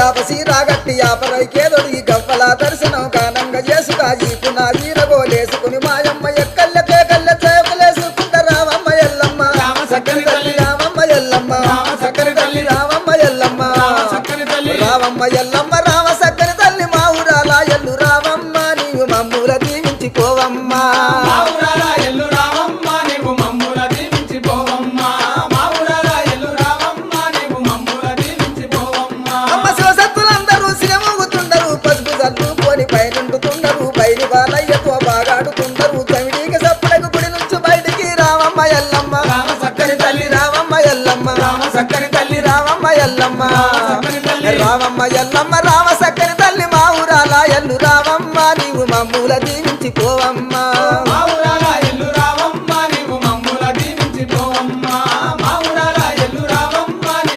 యాపసి రాగట్టి యాపరైకేదొడి గవ్వల దర్శనం కానంగా చేసుగా ఈపు నా వీరగోలేసుకుని మాయమ్మ ఎక్కల్లకే కళ్ళ చేపలేసుకుంట రావమ్మ ఎల్లమ్మ చక్కని తల్లి రావమ్మ ఎల్లమ్మ చక్కని తల్లి రావమ్మ ఎల్లమ్మ చక్కని తల్లి రావమ్మ ఎల్లమ్మ రామ సక్కని తల్లి మా ఊరాల ఎల్లు రావమ్మ నీవు మమ్ముల దీవించిపోవమ్మా మా ఊరాల ఎల్లు రావమ్మ నీవు మమ్ముల దీవించిపోవమ్మా మా ఊరాల ఎల్లు రావమ్మ నీవు మమ్ముల దీవించిపోవమ్మా అమ్మ శివసత్తులందరూ సిరమూగుతుండరు పసుపు చల్లుకొని పైనుండుతుండరు బయలు బాలయ్యతో బాగాడుతుండరు చమిడికి సప్పుడకు గుడి నుంచి బయటికి రావమ్మ ఎల్లమ్మ రామ చక్కని తల్లి రావమ్మ ఎల్లమ్మ రామ చక్కని తల్లి రావమ్మ ఎల్లమ్మ చక్కని తల్లి రావమ్మ ఎల్లమ్మ రామ సక్కని తల్లి మా ఊరాల ఎల్లు రావమ్మ నీవు మమ్ముల దీవించిపోవమ్మా